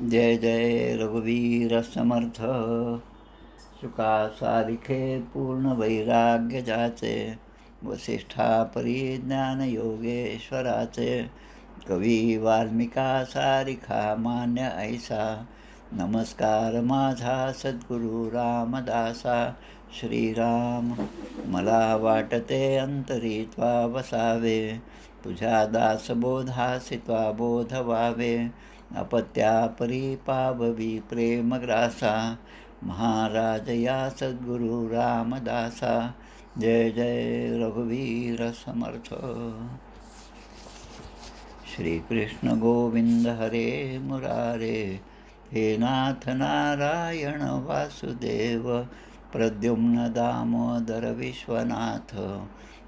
जय जय रघुवीर समर्थ. सुखा सारिखे पूर्ण वैराग्य जाचे, वसिष्ठा परिज्ञान योगेश्वराचे. कवी वाल्मिका सारिखा मान्य ऐसा, नमस्कार माझा सद्गुरु रामदासा. श्रीराम, मला वाटते अंतरी त्वा वसावे, तुझ्या दासबोधासी त्वा बोध व्हावे. अपत्यापरी पाववी प्रेमग्रासा, महाराज या सद्गुरु रामदासा. जय जय रघुवीर समर्थ. श्रीकृष्ण गोविंद हरे मुरारे, हे नाथ नारायण वासुदेव. प्रद्युम्न दामोदर विश्वनाथ,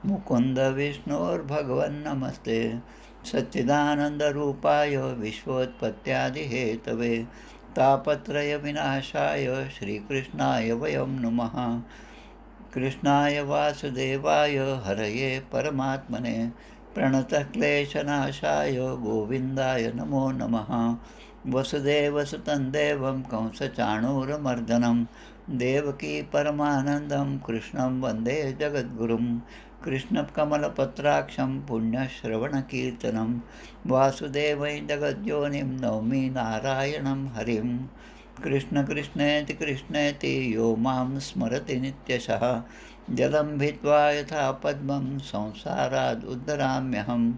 मुकुंद विष्णोर्भगवन् नमस्ते. सच्चिदानन्दरूपाय विश्वोत्पत्त्यादिहेतवे, तापत्रय विनाशाय श्रीकृष्णाय वयं नुमः. कृष्णाय वासुदेवाय हरये परमात्मने, प्रणतक्लेशनाशाय गोविन्दाय नमो नमः. वसुदेवसुतं देवं कंसचाणूरमर्दनं, देवकी परमानन्दं कृष्णं वन्दे जगद्गुरुं. कृष्णकमलपत्राक्षं पुण्यश्रवणकीर्तनं, वासुदेवै जगद्योनिं नौमि नारायणं हरिं. कृष्ण कृष्णेति कृष्णेति यो मां स्मरति नित्यशः, जलं भित्वा यथा पद्मं संसाराद् उद्धराम्यहम्.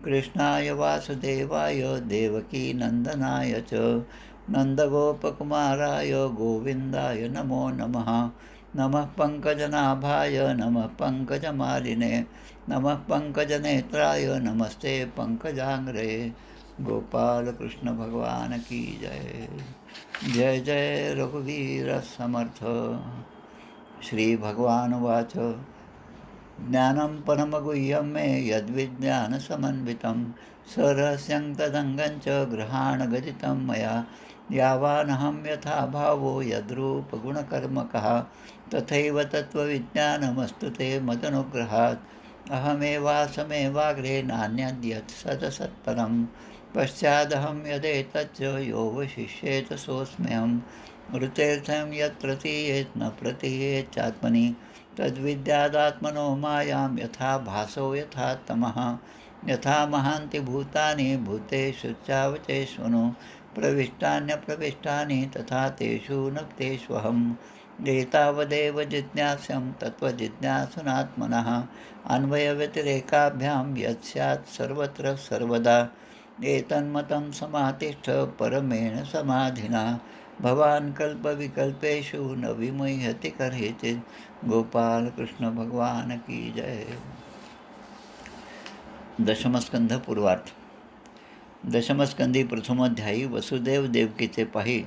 कृष्णाय वासुदेवाय देवकीनन्दनाय च, नन्दगोपकुमाराय गोविन्दाय नमो नमः. नमः पङ्कजनाभाय नमः पङ्कजमालिने, नमः पङ्कजनेत्राय नमस्ते पङ्कजाङ्ग्रे. गोपाल कृष्ण भगवान की जय. जय जय रघुवीर समर्थ. श्री भगवानुवाच, ज्ञानं परमगुह्यं मे यद्विज्ञानसमन्वितं, सरहस्यं तदङ्गं च गृहाणगदितं मया. यावानहं यथा भावो यद्रूपगुणकर्मकः, तथैव तत्त्वविज्ञानमस्तु ते मदनुग्रहात्. अहमेवासमेवाग्रे नान्यद्यत् सदसत्परं, पश्चादहं यदेतच्च यो वशिष्येत सोऽस्म्यहम्. ऋतेर्थं यत् प्रतीयेत् न प्रतीयेत् चात्मनि, तद्विद्यादात्मनो मायां यथा भासो यथा तमः. यथा महान्ति भूतानि भूतेषु चावचेष्वनु, प्रविष्टान्यप्रविष्टानि तथा तेषु न तेष्वहम्. एतावदेव जिज्ञास्यं तत्त्वजिज्ञासुनात्मनः, अन्वयव्यतिरेकाभ्यां यत् स्यात् सर्वत्र सर्वदा. एतन्मतं समातिष्ठ परमेण समाधिना, भवान् कल्पविकल्पेषु न विमुह्यति कदाचित्. गोपाल कृष्ण भगवान की जय. दशमस्कंध पूर्वार्थ. दशमस्कंधी प्रथमोध्यायी वसुदेव देवकीचे पाही,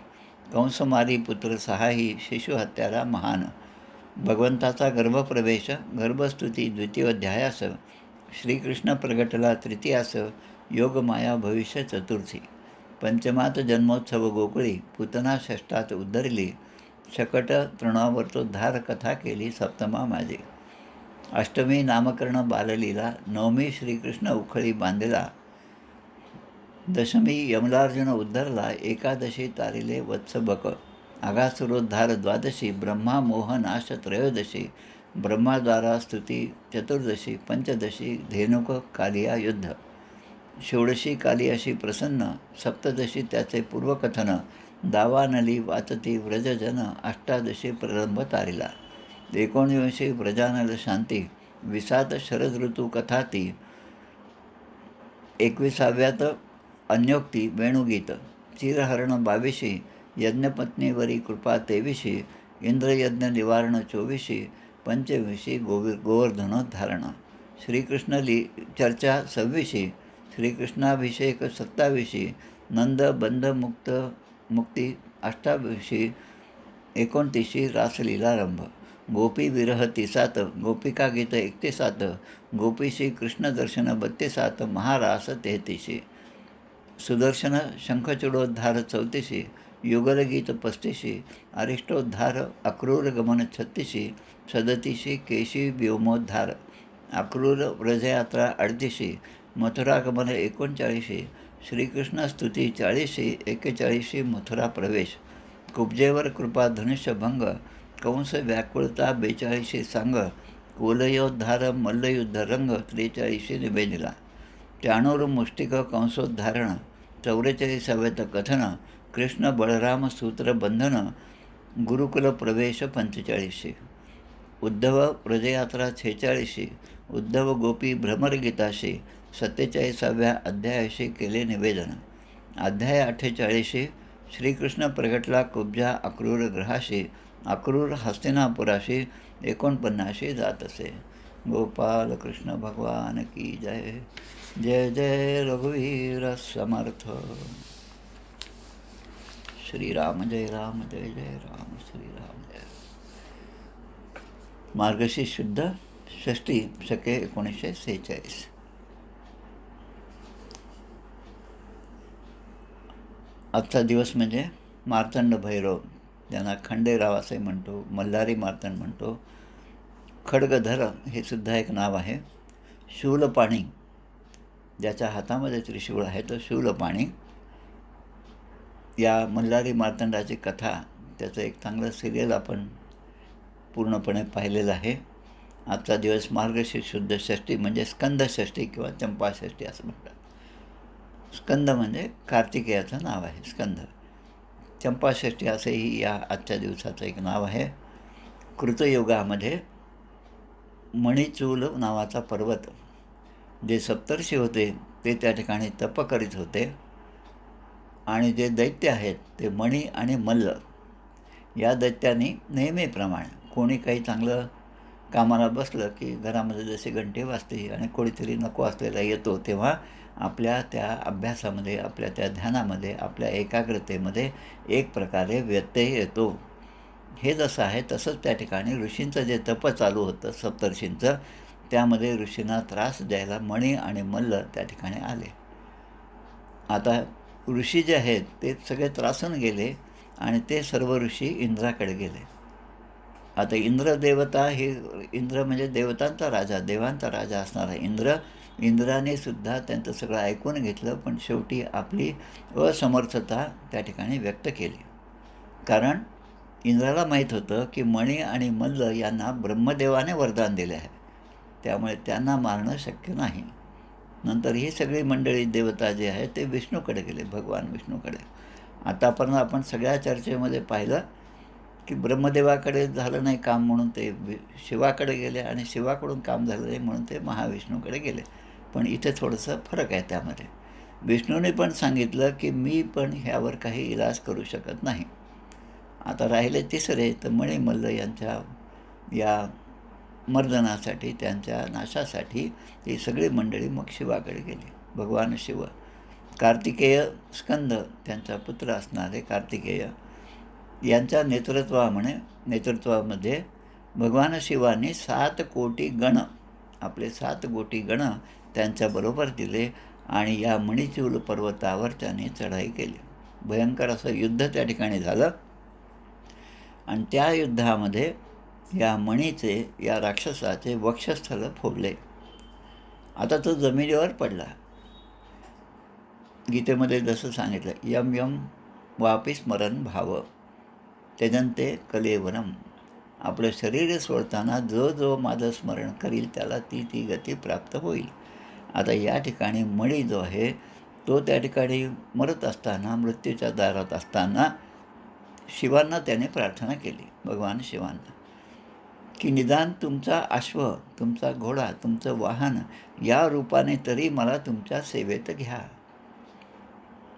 कंसमारी पुत्र सहाही, शिशुहत्यारा महान. भगवंताचा गर्भप्रवेश, गर्भस्तुती द्वितीयोध्यायास, श्रीकृष्ण प्रगटला तृतीयास, योगमाया भविष्य चतुर्थी. पंचमात जन्मोत्सव गोकुळी, पूतना षष्ठात उद्धरली, शकट तृणावर्तोद्धार कथा केली सप्तमा माझी. अष्टमी नामकरण बाललीला, नवमी श्रीकृष्ण उखळी बांधला, दशमी यमलार्जुन उद्धरला, एकादशी तारिले वत्सबक, आघासुरोद्धार द्वादशी, ब्रह्मा मोहनाश त्रयोदशी, ब्रह्माद्वारा स्तुती चतुर्दशी, पंचदशी धेनुक कालिया युद्ध, षोडशी कालियाशी प्रसन्न, सप्तदशी त्याचे पूर्वकथन, दावानली वाचती व्रजजन, अष्टादशी प्रलंब तारिला, 19 व्रजानल शांती, 20 शरद ऋतू कथाती, 21व्यात अन्योक्ती वेणुगीत, चिरहरण 22, यज्ञपत्नीवरी कृपा 23, इंद्रयज्ञ निवारण 24, 25 गोवर्धनोद्धारण, श्रीकृष्ण चर्चा 26, श्रीकृष्णाभिषेक 27, नंद बंध मुक्ती 28, 29 रासलीलारंभ, गोपी विरह 30, गोपिका गीत 31, गोपीशी कृष्ण दर्शन 32, महारास 33, सुदर्शन शंखचूडोद्धार 34, युगलगीत 35, अरिष्टोद्धार अक्रूरगमन 36, 37 केशी व्योमोद्धार, अक्रूर व्रजयात्रा 38, मथुरागमन 39, श्रीकृष्ण स्तुती 40 41 मथुरा प्रवेश, कुब्जेवर कृपा धनुष्यभंग, कंस व्याकुळता 42 सांग, कुलयोद्धार मल्लयुद्ध रंग 43 निवेदिला, चाणूर मुष्टिक कंसोद्धारण 44 कथन, कृष्ण बळराम सूत्रबंधन, गुरुकुल प्रवेश 45, उद्धव व्रजयात्रा 46, उद्धव गोपी भ्रमरगीताशी 47व्या अध्यायाशी केले निवेदन, अध्याय 48 श्रीकृष्ण प्रगटला कुब्जा अक्रूर ग्रहाशी, अक्रूर हस्तिनापुराशी 49 जात असे. गोपाल कृष्ण भगवान की जय. जय जय रघुवीर समर्थ. श्रीराम जय राम जय जय राम श्रीराम जय. मार्गशीर्ष शुद्ध षष्टी शके 1946. आजचा दिवस म्हणजे मार्तंड भैरव, ज्यांना खंडेराव असे म्हणतो, मल्हारी मार्तंड म्हणतो. खड्गधर हे सुद्धा एक नाव आहे. शूलपाणी, ज्याच्या हातामध्ये त्रिशूळ आहे तो शूलपाणी. या मल्हारी मार्तंडाची कथा, त्याचं एक चांगलं सिरियल आपण पूर्णपणे पाहिलेलं आहे. आजचा दिवस मार्गशीर्ष शुद्ध षष्टी म्हणजे स्कंदषष्ठी किंवा चंपाषष्ठी असं म्हणतात. स्कंद म्हणजे कार्तिकेयाचं नाव आहे स्कंद. चंपाषष्ठी असेही या आजच्या दिवसाचं एक नाव आहे. कृतयुगामध्ये मणिचूल नावाचा पर्वत, जे सप्तर्षी होते ते त्या ठिकाणी तप करीत होते, आणि जे दैत्य आहेत ते मणी आणि मल्ल, या दैत्यांनी नेहमीप्रमाणे कोणी काही चांगलं कामाला बसलं की घरामध्ये जशी घंटी वाजते आणि कोणीतरी नको असलेला येतो, तेव्हा आपल्या त्या अभ्यासामध्ये, आपल्या त्या ध्यानामध्ये, आपल्या एकाग्रतेमध्ये एक प्रकारे व्यत्यय येतो. हे जसं आहे तसंच त्या ठिकाणी ऋषींचं जे तप चालू होतं सप्तर्षींचं, त्यामध्ये ऋषींना त्रास द्यायला मणी आणि मल्ल त्या ठिकाणी आले. आता ऋषी जे आहेत ते सगळे त्रासून गेले आणि ते सर्व ऋषी इंद्राकडे गेले. आता इंद्र देवता हे, इंद्र म्हणजे देवतांचा राजा, देवांचा राजा असणारा इंद्राने सुद्धा त्यांचं सगळं ऐकून घेतलं, पण शेवटी आपली असमर्थता त्या ठिकाणी व्यक्त केली. कारण इंद्राला माहीत होतं की मणी आणि मल्ल यांना ब्रह्मदेवाने वरदान दिले आहे, त्यामुळे त्यांना मारणं शक्य नाही. नंतर ही सगळी मंडळी देवता जे आहे ते विष्णूकडे गेले, भगवान विष्णूकडे. आतापर्यंत आपण सगळ्या चर्चेमध्ये पाहिलं की ब्रह्मदेवाकडे झालं नाही काम म्हणून ते शिवाकडे गेले, आणि शिवाकडून काम झालं नाही म्हणून ते महाविष्णूकडे गेले. पण इथे थोडंसं फरक आहे त्यामध्ये. विष्णूने पण सांगितलं की मी पण ह्यावर काही इलाज करू शकत नाही. आता राहिले तिसरे तर मणिमल्ल यांच्या या मर्दनासाठी, त्यांच्या नाशासाठी ही सगळी मंडळी मग शिवाकडे गेली. भगवान शिव, कार्तिकेय स्कंद त्यांचा पुत्र असणारे कार्तिकेय यांच्या नेतृत्वामध्ये भगवान शिवाने 7 कोटी गण, आपले 7 कोटी गण त्यांच्याबरोबर दिले आणि या मणिचूल पर्वतावर त्याने चढाई केली. भयंकर असं युद्ध त्या ठिकाणी झालं, आणि त्या युद्धामध्ये या मणीचे, या राक्षसाचे वक्षस्थल फोडले. आता तो जमिनीवर पडला. गीतेमध्ये जसं सांगितलं, यम यम वापी स्मरण भाव त्यजन्ते कलेवरम. आपलं शरीर सोडताना जो जो माझं स्मरण करील त्याला ती ती गती प्राप्त होईल. आता या ठिकाणी मणी जो आहे तो त्या ठिकाणी मरत असताना, मृत्यूच्या दारात असताना शिवांना त्याने प्रार्थना केली, भगवान शिवांना, की निदान तुमचा अश्व, तुमचा घोडा, तुमचं वाहन या रूपाने तरी मला तुमच्या सेवेत घ्या.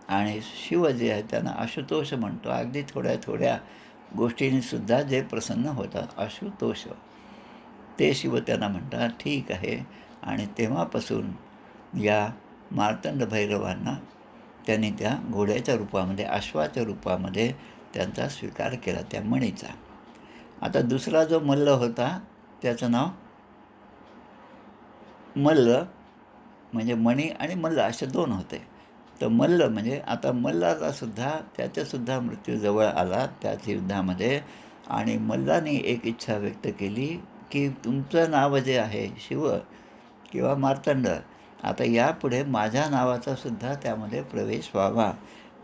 आणि शिव जे आहे त्यांना आशुतोष म्हणतो. अगदी थोड्या थोड्या गोष्टींनीसुद्धा जे प्रसन्न होतात, आशुतोष, ते शिव त्यांना म्हणतात. ठीक आहे. आणि तेव्हापासून या मार्तंड भैरवांना त्यांनी त्या घोड्याच्या रूपामध्ये, अश्वाच्या रूपामध्ये त्यांचा स्वीकार केला, त्या मणीचा. आता दुसरा जो मल्ल होता त्याचं नाव मल्ल, म्हणजे मणी आणि मल्ल असे 2 होते. तर मल्ल म्हणजे आता मल्लाला सुद्धा, त्याच्यासुद्धा मृत्यू जवळ आला त्याच युद्धामध्ये. आणि मल्लाने एक इच्छा व्यक्त केली की तुमचं नाव जे आहे शिव किंवा मार्तंड, आता यापुढे माझ्या नावाचा सुद्धा त्यामध्ये प्रवेश व्हावा,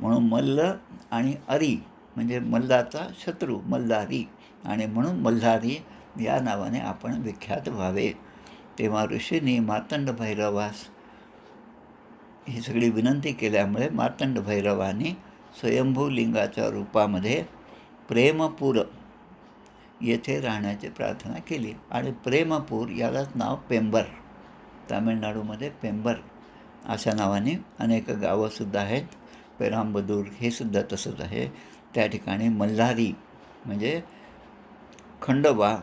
म्हणून मल्ल आणि अरी म्हणजे मल्लाचा शत्रू मल्हारी, आणि म्हणून मल्हारी या नावाने आपण विख्यात व्हावे. तेव्हा ऋषींनी मार्तंड भैरवास ही सगळी विनंती केल्यामुळे मार्तंड भैरवानी स्वयंभू लिंगाच्या रूपामध्ये प्रेमपूर येथे राहण्याची प्रार्थना केली. आणि प्रेमपूर यालाच नाव पेंबर, तामिळनाडूमध्ये पेंबर अशा नावाने अनेक गावंसुद्धा आहेत. पेरांबदूर हे सुद्धा तसंच आहे. त्या ठिकाणी मल्हारी म्हणजे खंडोबा,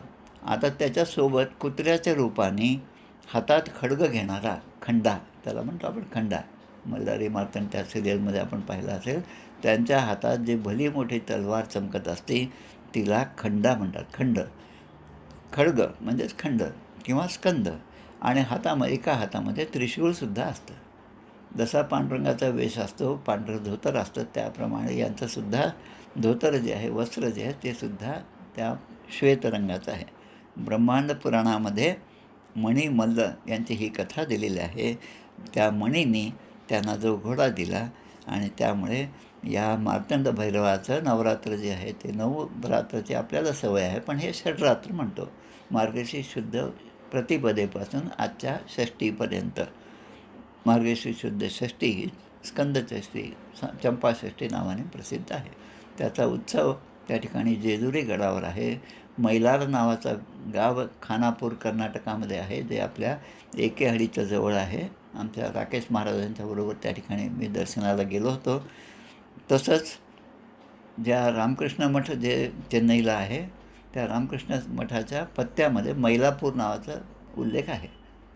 आता त्याच्यासोबत कुत्र्याच्या रूपाने हातात खड्ग घेणारा खंडा, त्याला म्हणतो आपण खंडा. मल्हारी मार्तंड त्या सिरियलमध्ये आपण पाहिलं असेल, त्यांच्या हातात जे भली मोठी तलवार चमकत असते तिला खंडा म्हणतात. खड्ग म्हणजेच खंड किंवा स्कंद, आणि एका हातामध्ये त्रिशूळसुद्धा असतं. जसा पांडुरंगाचा वेश असतो, पांढरं धोतर असतं, त्याप्रमाणे यांचंसुद्धा धोतर जे आहे, वस्त्र जे आहे ते सुद्धा त्या श्वेत रंगाचं आहे. ब्रह्मांड पुराणामध्ये मणी मल्ल यांची ही कथा दिलेली आहे. त्या मणींनी त्यांना जो घोडा दिला, आणि त्यामुळे या मार्तंड भैरवाचं नवरात्र जे आहे ते 9 रात्रची आपल्याला सवय आहे, पण हे षडरात्र म्हणतो. मार्गशीर्ष शुद्ध प्रतिपदेपासून आजच्या षष्टीपर्यंत. मार्गशीर्ष शुद्ध षष्टी ही स्कंदषष्ठी, चंपाषष्ठी नावाने प्रसिद्ध आहे. त्याचा उत्सव त्या ठिकाणी जेजुरी गडावर आहे. मैलार नावाचा गाव खानापूर कर्नाटकामध्ये आहे, जे आपल्या एकेहाडीच्या जवळ आहे. आमच्या राकेश महाराजांच्याबरोबर त्या ठिकाणी मी दर्शनाला गेलो होतो. तसंच ज्या रामकृष्ण मठ जे चेन्नईला आहे, त्या रामकृष्ण मठाच्या पत्त्यामध्ये मैलापूर नावाचा उल्लेख आहे.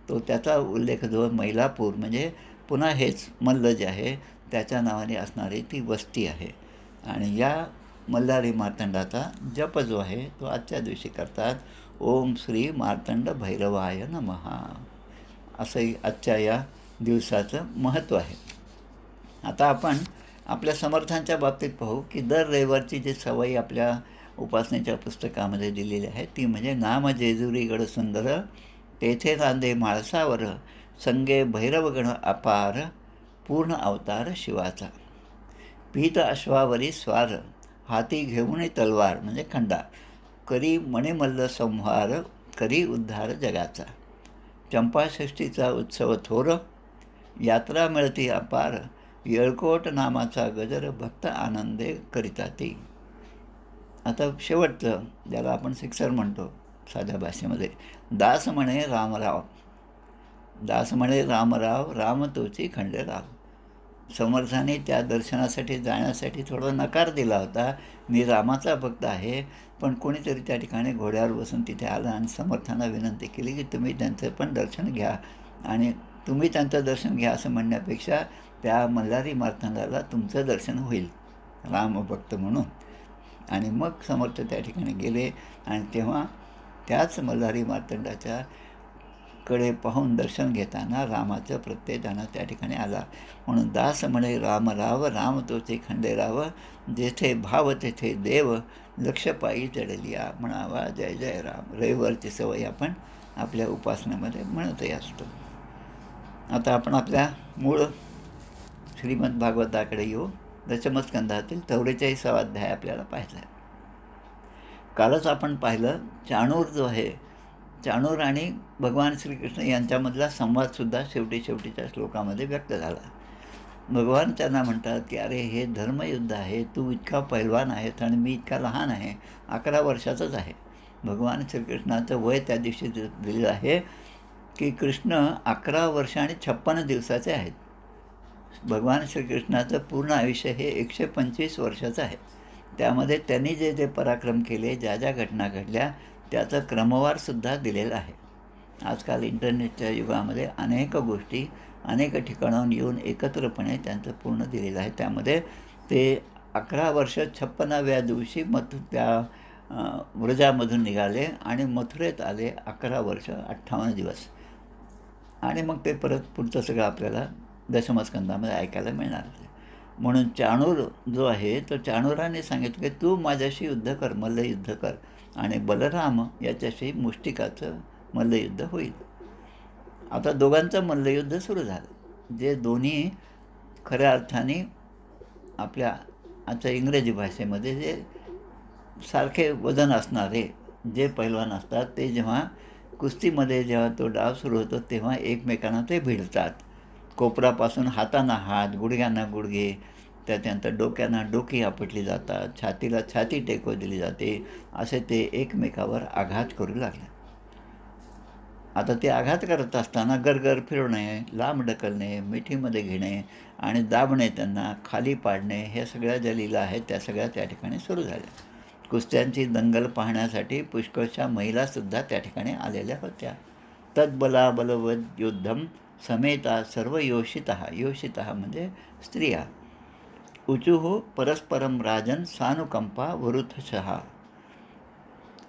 त्याचा उल्लेख जो मैलापूर म्हणजे पुन्हा हेच मल्ल जे आहे त्याच्या नावाने असणारी ती वस्ती आहे. आणि या मल्हारी मार्तंडाचा जप जो आहे तो आजच्या दिवशी करतात. ओम श्री मार्तंड भैरवाय नमः, असंही आजच्या या दिवसाचं महत्त्व आहे. आता आपण आपल्या समर्थांच्या बाबतीत पाहू की दर रविवारची जी सवयी आपल्या उपासनेच्या पुस्तकामध्ये दिलेली आहे ती म्हणजे नाम जेजुरी गड सुंदर, तेथे रांदे माळसावर, संगे भैरवगण अपार, पूर्ण अवतार शिवाचा. पीत अश्वावरी स्वार, हाती घेऊन तलवार म्हणजे खंडा, करी मणिमल्ल संहार, करी उद्धार जगाचा. चंपाषष्ठीचा उत्सव थोर, यात्रा मिळती अपार, येळकोट नामाचा गजर, भक्त आनंदे करिता ती. आता शेवटचं ज्याला आपण सिक्सर म्हणतो साध्या भाषेमध्ये, दास म्हणे रामराव, दास म्हणे रामराव, राम तोची खंडेराव. समर्थाने त्या दर्शनासाठी जाण्यासाठी थोडा नकार दिला होता. मी रामाचा भक्त आहे, पण कोणीतरी त्या ठिकाणी घोड्यावर बसून तिथे आला आणि समर्थांना विनंती केली की तुम्ही त्यांचं पण दर्शन घ्या, आणि तुम्ही त्यांचं दर्शन घ्या असं म्हणण्यापेक्षा त्या मल्हारी मार्तंडाला तुमचं दर्शन होईल रामभक्त म्हणून. आणि मग समर्थ त्या ठिकाणी गेले, आणि तेव्हा त्याच मल्हारी मार्तंडाच्या कडे पाहून दर्शन घेताना रामाचं प्रत्यय त्यांना त्या ठिकाणी आला. म्हणून दास म्हणे रामराव, राम तोचे खंडेराव, जेथे भाव तेथे देव, लक्ष पायी चढलिया, म्हणावा जय जय राम. रविवारची सवय आपण आपल्या उपासनेमध्ये म्हणतही असतो. आता आपण आपल्या मूळ श्रीमद भागवताकडे येऊ. दशमस्कंधातील 44वा अध्याय आपल्याला पाहायचा आहे. कालच आपण पाहिलं चाणूर जो आहे, चाणूर आणि भगवान श्रीकृष्ण यांच्यामधला संवादसुद्धा शेवटीच्या श्लोकामध्ये व्यक्त झाला. भगवान त्यांना म्हणतात की अरे हे धर्मयुद्ध आहे, तू इतका पैलवान आहेस आणि मी इतका लहान आहे, 11 वर्षाचाच आहे. भगवान श्रीकृष्णाचं वय त्या दिवशी दिलेलं आहे की कृष्ण 11 वर्ष आणि 56 दिवसाचे आहेत. भगवान श्रीकृष्णाचं पूर्ण आयुष्य हे 125 वर्षाचं आहे. त्यामध्ये त्यांनी जे जे पराक्रम केले, ज्या ज्या घटना घडल्या, त्याचा क्रमवारसुद्धा दिलेला आहे. आजकाल इंटरनेटच्या युगामध्ये अनेक गोष्टी अनेक ठिकाणाहून येऊन एकत्रपणे त्यांचं पूर्ण दिलेलं आहे. त्यामध्ये ते 11 वर्ष 56व्या दिवशी त्या व्रजामधून निघाले आणि मथुरेत आले 11 वर्ष 58 दिवस, आणि मग ते परत पुढचं सगळं आपल्याला दशमस्कंधामध्ये ऐकायला मिळणार. म्हणून चाणूर जो आहे तो चाणूराने सांगितलं की तू माझ्याशी युद्ध कर, मल्लयुद्ध कर, आणि बलराम याच्याशी मुष्टिकाचं मल्लयुद्ध होईल. आता दोघांचं मल्लयुद्ध सुरू झालं. जे दोन्ही खऱ्या अर्थाने आपल्या आता इंग्रजी भाषेमध्ये जे सारखे वजन असणारे जे पैलवान असतात, ते जेव्हा कुस्तीमध्ये जेव्हा तो डाव सुरू होतो तेव्हा एकमेकांना ते भिडतात. कोपरापासून हातांना हात, गुडघ्यांना गुडघे, त्याच्यानंतर डोक्यांना डोकी आपटली जातात, छातीला छाती टेकवून दिली जाते. असे ते एकमेकावर आघात करू लागले. आता ते आघात करत असताना गरगर फिरवणे, लांब ढकलणे, मिठीमध्ये घेणे आणि दाबणे, त्यांना खाली पाडणे, हे सगळ्या ज्या लीला आहेत त्या सगळ्या त्या ठिकाणी सुरू झाल्या. कुस्त्यांची दंगल पाहण्यासाठी पुष्कळशा महिलासुद्धा त्या ठिकाणी आलेल्या होत्या. तद्बला बलवद युद्धम समेता सर्व योषितः, योषितः म्हणजे स्त्रिया, ऊचुः परस्परम राजन सानुकंपा वरुथशः.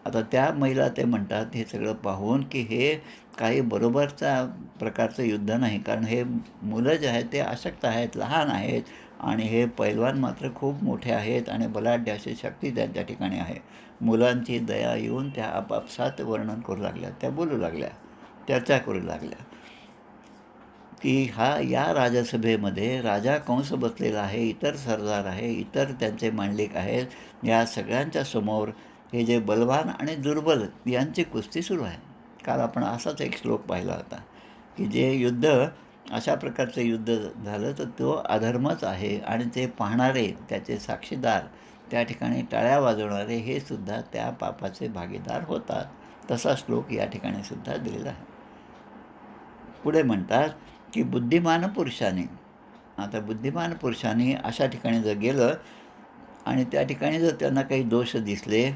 आता त्या महिला ते म्हणतात हे सगळं पाहून की हे काही बरोबरचा प्रकारचं युद्ध नाही, कारण हे मुलं जे आहेत ते अशक्त आहेत, लहान आहेत, आणि हे पैलवान मात्र खूप मोठे आहेत आणि बलाढ्य अशी शक्ती त्यांच्या ठिकाणी आहे. मुलांची दया येऊन त्या आपापसात वर्णन करू लागल्या, त्या बोलू लागल्या, चर्चा करू लागल्या की या राजसभेमध्ये राजा कंस बसलेला आहे, इतर सरदार आहे, इतर त्यांचे मांडलिक आहेत, या सगळ्यांच्या समोर हे जे बलवान आणि दुर्बल यांची कुस्ती सुरू आहे. काल आपण असाच एक श्लोक पाहिला होता की जे युद्ध अशा प्रकारचं युद्ध झालं तर तो अधर्मच आहे, आणि ते पाहणारे त्याचे साक्षीदार त्या ठिकाणी टाळ्या वाजवणारे हे सुद्धा त्या पापाचे भागीदार होतात. तसा श्लोक या ठिकाणी सुद्धा दिलेला आहे. पुढे म्हणतात की बुद्धिमान पुरुषाने, आता बुद्धिमान पुरुषाने अशा ठिकाणी जर गेलं आणि त्या ठिकाणी जर त्यांना काही दोष दिसले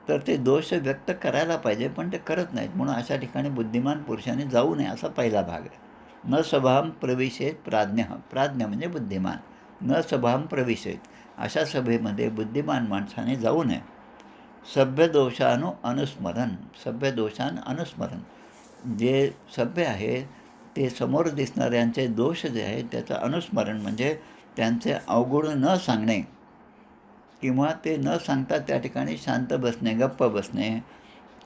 तर ते दोष व्यक्त करायला पाहिजे, पण ते करत नाहीत. म्हणून अशा ठिकाणी बुद्धिमान पुरुषाने जाऊ नये, असा पहिला भाग आहे. न सभाम प्रविशेत प्राज्ञः, प्राज्ञ म्हणजे बुद्धिमान. न सभाम प्रविशेत, अशा सभेमध्ये बुद्धिमान माणसाने जाऊ नये. सभ्य दोषानु अनुस्मरण, सभ्य दोषान अनुस्मरण, जे सभ्य आहे ते समोर दिसणाऱ्यांचे दोष जे आहेत त्याचं अनुस्मरण म्हणजे त्यांचे अवगुण न सांगणे, किंवा ते न सांगता त्या ठिकाणी शांत बसणे, गप्प बसणे,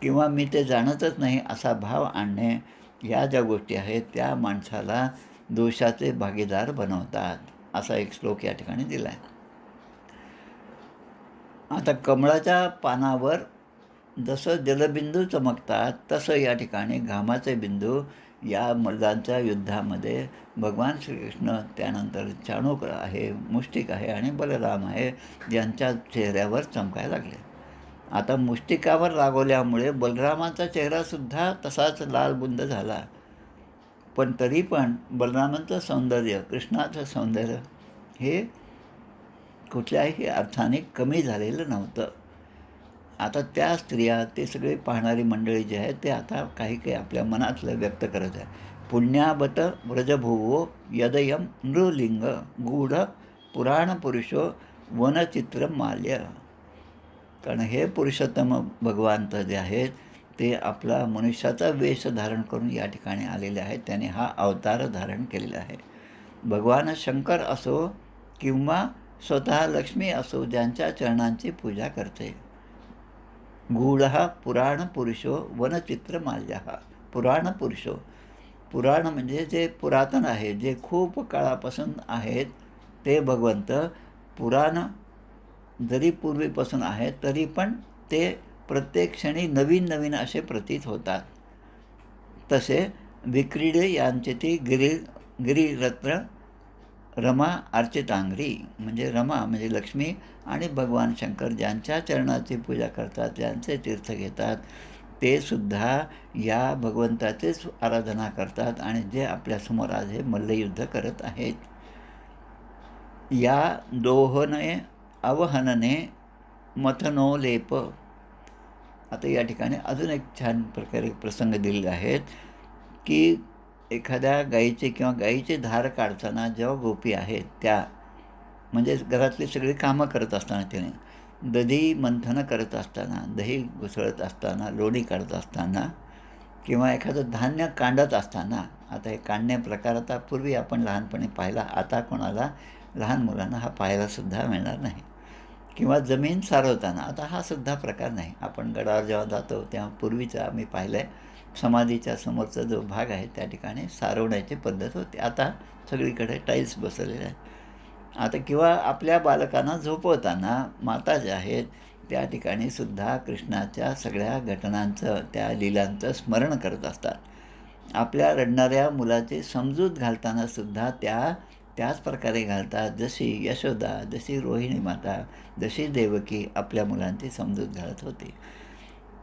किंवा मी ते जाणतच नाही असा भाव आणणे, या ज्या गोष्टी आहेत त्या माणसाला दोषाचे भागीदार बनवतात. असा एक श्लोक या ठिकाणी दिला आहे. आता कमळाच्या पानावर जसं जलबिंदू चमकतात तसं या ठिकाणी घामाचे बिंदू या मल्लांच्या युद्धामध्ये भगवान श्रीकृष्ण, त्यानंतर चाणूक आहे, मुष्टिक आहे आणि बलराम आहे, यांच्या चेहऱ्यावर चमकायला लागले. आता मुष्टिकावर रागवल्यामुळे बलरामाचा चेहरासुद्धा तसाच लालबुंद झाला, पण तरी पण बलरामांचं सौंदर्य, कृष्णाचं सौंदर्य हे कुठल्याही अर्थाने कमी झालेलं नव्हतं. आता त्या स्त्रिया, ते सगळे पाहणारी मंडळी जे आहेत ते आता काही काही आपल्या मनातलं व्यक्त करत आहे. पुण्याबत व्रजभुवो यदयम नृलिंग गूढ पुराणपुरुषो वनचित्रमाल्य. कारण हे पुरुषोत्तम भगवंत जे आहेत ते आपला मनुष्याचा वेश धारण करून या ठिकाणी आलेले आहेत. त्याने हा अवतार धारण केलेला आहे. भगवान शंकर असो किंवा स्वतः लक्ष्मी असो, ज्यांच्या चरणांची पूजा करते. गूढ पुराणपुरुषो वनचित्रमाल्य. पुराणपुरुषो, पुराण म्हणजे जे पुरातन आहे, जे खूप काळापासून आहेत ते भगवंत. पुराण जरी पूर्वीपासून आहेत तरी पण ते प्रत्येक क्षणी नवीन नवीन असे प्रतीत होतात. तसे विक्रीडे यांचे ती गिरिरत्न रमा अर्चितांग्री, म्हणजे रमा म्हणजे लक्ष्मी आणि भगवान शंकर ज्यांच्या चरणाची पूजा करतात, ज्यांचे तीर्थ घेतात, ते सुद्धा या भगवंताचेच आराधना करतात आणि जे आपल्यासमोर आज हे मल्लयुद्ध करत आहेत. या दोहने अवहनने मथनोलेप. आता या ठिकाणी अजून एक छान प्रकारे प्रसंग दिलेले आहेत की एखाद्या गाईचे किंवा गाईची धार काढताना जेव्हा गोपी आहेत त्या, म्हणजे घरातली सगळी कामं करत असताना, त्याने दधी मंथन करत असताना, दही घुसळत असताना, लोणी काढत असताना, किंवा एखादं धान्य कांडत असताना, आता हे काढणे प्रकार आता पूर्वी आपण लहानपणी पाहिला, आता कोणाला लहान मुलांना हा पाहायलासुद्धा मिळणार नाही. किंवा जमीन सारवताना, आता हा सुद्धा प्रकार नाही. आपण गडावर जेव्हा जातो तेव्हा पूर्वीचा आम्ही पाहिलं आहे, समाधीच्या समोरचा जो भाग आहे त्या ठिकाणी सारवण्याची पद्धत होती. आता सगळीकडे टाईल्स बसवलेले आहेत. आता किंवा आपल्या बालकांना झोपवताना माता ज्या आहेत त्या ठिकाणी सुद्धा कृष्णाच्या सगळ्या घटनांचं, त्या लीलांचं स्मरण करत असतात. आपल्या रडणाऱ्या मुलाची समजूत घालताना सुद्धा त्याच प्रकारे घालतात, जशी यशोदा, जशी रोहिणी माता, जशी देवकी आपल्या मुलांची समजूत घालत होती.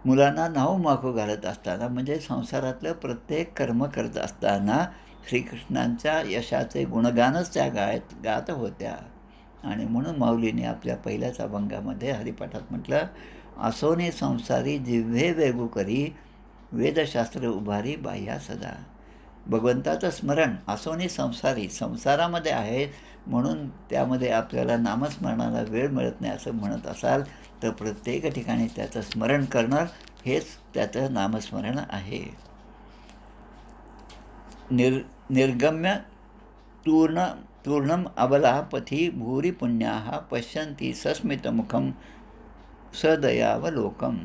मुलांना न्हाऊ माखू घालत असताना, म्हणजे संसारातलं प्रत्येक कर्म करत असताना श्रीकृष्णांच्या यशाचे गुणगानच त्या गात होत्या. आणि म्हणून माऊलीने आपल्या पहिल्याच अभंगामध्ये हरिपाठात म्हटलं, असोने संसारी जिव्हे वेगू करी, वेदशास्त्र उभारी बाह्या सदा. भगवंताचं स्मरण असोने संसारी, संसारामध्ये आहेत म्हणून त्यामध्ये आपल्याला नामस्मरणाला वेळ मिळत नाही असं म्हणत असाल तर प्रत्येक ठिकाणी त्याचं स्मरण करणं हेच त्याचं नामस्मरण आहे. निर्गम्य तूर्णम अबला पथी भूरी पुण्याः पश्यन्ति सस्मितमुखम सदयावलोकम.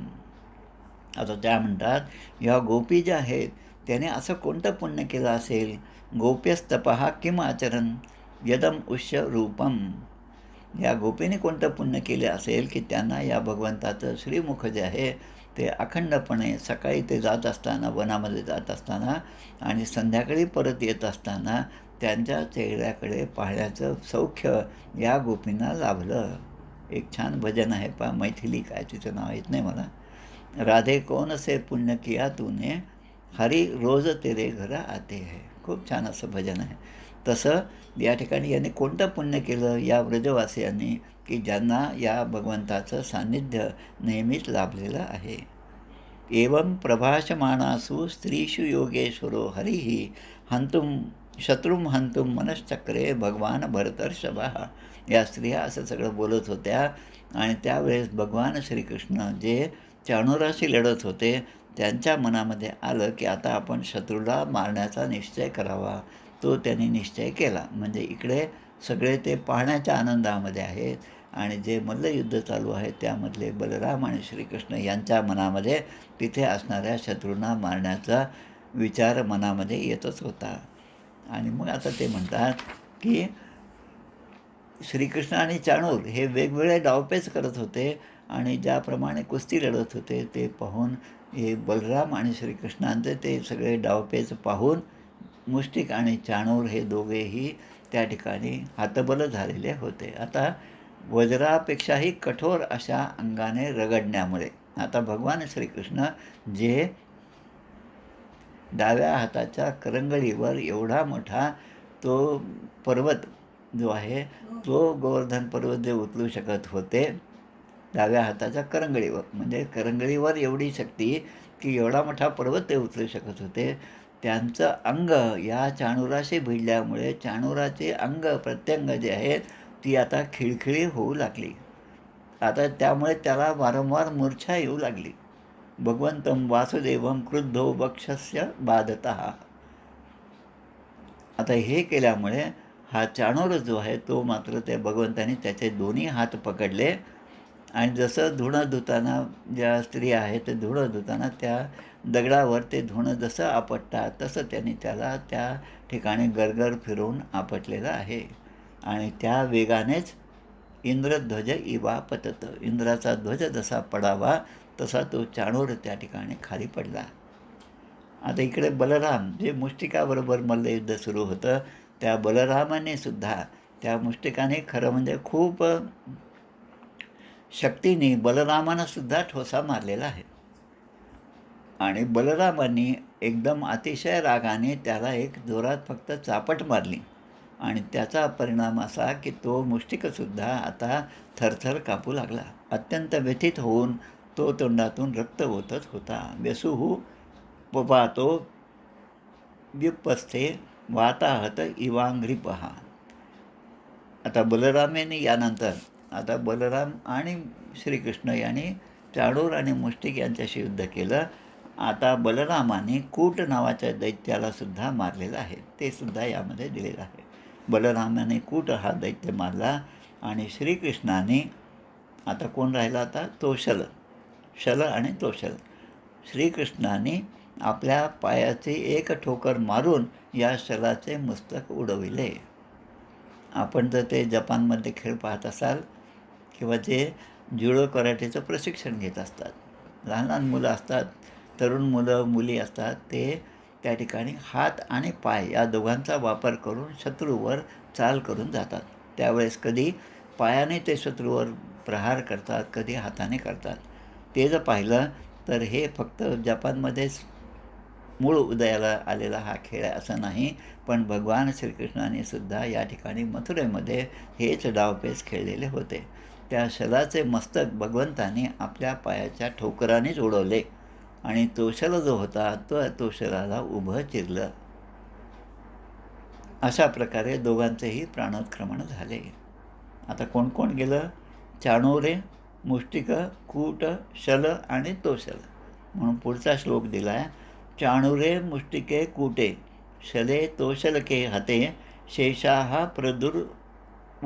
आता त्या म्हणतात, ह्या गोपी ज्या आहेत त्याने असं कोणतं पुण्य केलं असेल, गोप्यस्तपहा किम आचरण यदम उष्य रूपम. या गोपीने कोणतं पुण्य केले असेल की त्यांना या भगवंताचं श्रीमुख जे आहे ते अखंडपणे सकाळी ते जात असताना, वनामध्ये जात असताना आणि संध्याकाळी परत येत असताना त्यांच्या चेहऱ्याकडे पाहण्याचं सौख्य या गोपींना लाभलं. एक छान भजन आहे पहा, मैथिली काय तिचं नाव येत नाही मला. राधे कौन से पुण्य किया तूने, हरी रोज तेरे घर आते है. खूप छान असं भजन आहे. तसं या ठिकाणी यांनी कोणतं पुण्य केलं या व्रजवासियांनी की ज्यांना या भगवंताचं सान्निध्य नेहमीच लाभलेलं आहे. एवं प्रभाषमाणासु स्त्रीषु योगेश्वरो हरिः हंतुम शत्रुम हंतुम मनश्चक्रे भगवान भरतर्षभः. या स्त्रिया असं सगळं बोलत होत्या आणि त्यावेळेस भगवान श्रीकृष्ण जे चाणूराशी लढत होते त्यांच्या मनामध्ये आलं की आता आपण शत्रूला मारण्याचा निश्चय करावा. तो त्यांनी निश्चय केला. म्हणजे इकडे सगळे ते पाहण्याच्या आनंदामध्ये आहेत आणि जे मल्लयुद्ध चालू आहे त्यामधले बलराम आणि श्रीकृष्ण यांच्या मनामध्ये तिथे असणाऱ्या शत्रूंना मारण्याचा विचार मनामध्ये येतच होता. आणि मग आता ते म्हणतात की श्रीकृष्ण आणि चाणूर हे वेगवेगळे डावपेच करत होते आणि ज्याप्रमाणे कुस्ती लढत होते ते पाहून हे बलराम आणि श्रीकृष्णांचे ते सगळे डावपेच पाहून मुष्टिक आणि चाणूर हे दोघेही त्या ठिकाणी हतबल झालेले होते. आता वज्रापेक्षाही कठोर अशा अंगाने रगडण्यामुळे आता भगवान श्रीकृष्ण जे डाव्या हाताच्या करंगळीवर एवढा मोठा तो पर्वत जो आहे तो गोवर्धन पर्वत जे उचलू शकत होते डाव्या हाताच्या करंगळीवर, म्हणजे करंगळीवर एवढी शक्ती की एवढा मोठा पर्वत ते उचलू शकत होते. त्यांचं अंग या चाणूराशी भिडल्यामुळे चाणूराचे अंग प्रत्यंग जे आहेत ती आता खिळखिळी होऊ लागली. आता त्यामुळे त्याला वारंवार मूर्छा येऊ लागली. भगवंतं वासुदेवं क्रुद्धो वक्षस्य बाधतः. आता हे केल्यामुळे हा चाणूर जो आहे तो मात्र त्या भगवंताने त्याचे दोन्ही हात पकडले आणि जसं धुणं धुताना ज्या स्त्रिया आहेत ते धुणं धुताना त्या दगडावर ते धुणं जसं आपटतात तसं त्यांनी त्याला त्या ठिकाणी गरगर फिरवून आपटलेलं आहे. आणि त्या वेगानेच इंद्रध्वज इवा पतत. इंद्राचा ध्वज जसा पडावा तसा तो चाणूर त्या ठिकाणी खाली पडला. आता इकडे बलराम जे मुष्टिकाबरोबर मल्लयुद्ध सुरू होतं त्या बलरामाने सुद्धा त्या मुष्टिकाने खरं म्हणजे खूप शक्तीने बलरामानं सुद्धा ठोसा मारलेला आहे. आणि बलरामांनी एकदम अतिशय रागाने त्याला एक जोरात फक्त चापट मारली आणि त्याचा परिणाम असा की तो मुष्टिकसुद्धा आता थरथर कापू लागला. अत्यंत व्यथित होऊन तो तोंडातून रक्त ओतत होता. व्यसुहू पपातो व्युपस्थे वाताहत इवांघ्रिपहा. आता बलरामाने यानंतर आता बलराम आणि श्रीकृष्ण यांनी चाणूर आणि मुष्टिक यांच्याशी युद्ध केलं. आता बलरामाने कूट नावाच्या दैत्याला सुद्धा मारलेलं आहे. ते सुद्धा यामध्ये दिलेलं आहे. बलरामाने कूट हा दैत्य मारला आणि श्रीकृष्णाने आता कोण राहिला आता तो शल आणि तो शल. श्रीकृष्णाने आपल्या पायाची एक ठोकर मारून या शलाचे मस्तक उडविले. आपण जर ते जपानमध्ये खेळ पाहत असाल किंवा जे जुडो कराटेचं प्रशिक्षण घेत असतात, लहान लहान मुलं असतात, तरुण मुलं मुली असतात, ते त्या ठिकाणी हात आणि पाय या दोघांचा वापर करून शत्रूवर चाल करून जातात. त्यावेळेस कधी पायाने ते शत्रूवर प्रहार करतात, कधी हाताने करतात. ते जर पाहिलं तर हे फक्त जपानमध्येच मूळ उदयाला आलेला हा खेळ आहे असं नाही, पण भगवान श्रीकृष्णाने सुद्धा या ठिकाणी मथुरेमध्ये हेच डावपेच खेळलेले होते. त्या शलाचे मस्तक भगवंताने आपल्या पायाच्या ठोकरानेच उडवले आणि तो शल जो होता तो शलाला उभं चिरलं. अशा प्रकारे दोघांचेही प्राणोत्क्रमण झाले. आता कोण कोण गेलं? चाणूरे, मुष्टिक, कूट, शल आणि तोशल. म्हणून पुढचा श्लोक दिला आहे. चाणूरे मुष्टिके कूटे शले तोशलके हते शेषाः प्रदुर्उर्मलाः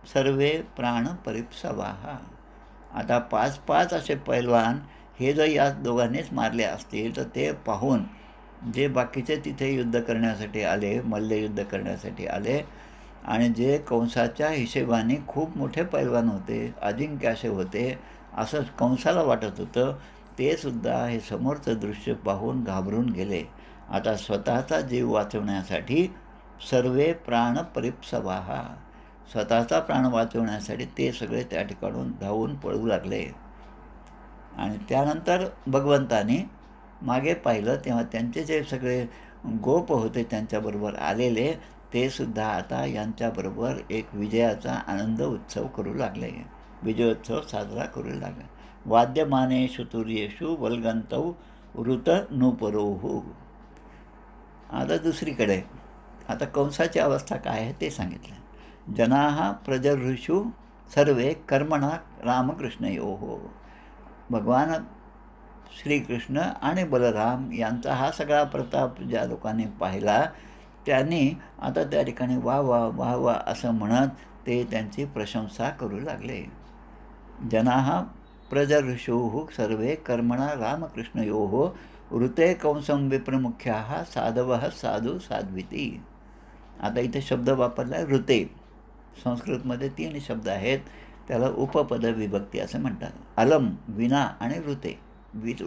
सर्वे प्राण परिप्सवाः. आता 5-5 असे पैलवान हे जर या दोघांनीच मारले असतील तर ते पाहून जे बाकीचे तिथे युद्ध करण्यासाठी आले, मल्लयुद्ध करण्यासाठी आले आणि जे कंसाच्या हिशेबाने खूप मोठे पैलवान होते, अजिंक्य असे होते, असं कंसाला वाटत होतं, ते सुद्धा हे समोरचं दृश्य पाहून घाबरून गेले. आता स्वतःचा जीव वाचवण्यासाठी सर्वे प्राण परिप्सवाः, स्वतःचा प्राण वाचवण्यासाठी ते सगळे त्या ठिकाणून धावून पळू लागले. आणि त्यानंतर भगवंताने मागे पाहिलं तेव्हा त्यांचे जे सगळे गोप होते त्यांच्याबरोबर आलेले, ते सुद्धा आता यांच्याबरोबर एक विजयाचा आनंद उत्सव करू लागले, विजयोत्सव साजरा करू लागले. वाद्यमानेषु तुर्येषु वल्गंतौ ऋत नूपरोहु. आता दुसरीकडे आता कंसाची अवस्था काय आहे ते सांगितलं. जनाः प्रजर्षु सर्वे कर्मणा रामकृष्णयोः. भगवान श्रीकृष्ण आणि बलराम यांचा हा सगळा प्रताप ज्या लोकांनी पाहिला त्यांनी आता त्या ठिकाणी वाह वाह वाह वाह असं म्हणत ते त्यांची प्रशंसा करू लागले. जनाः प्रजर्षुः सर्वे कर्मणा रामकृष्णयोः ऋते कंसं विप्रमुख्याः साधवः साधू साध्विती. आता इथे शब्द वापरला आहे ऋते. संस्कृतमध्ये 3 शब्द आहेत, त्याला उपपद विभक्ती असं म्हणतात. अलम, विना आणि ऋते.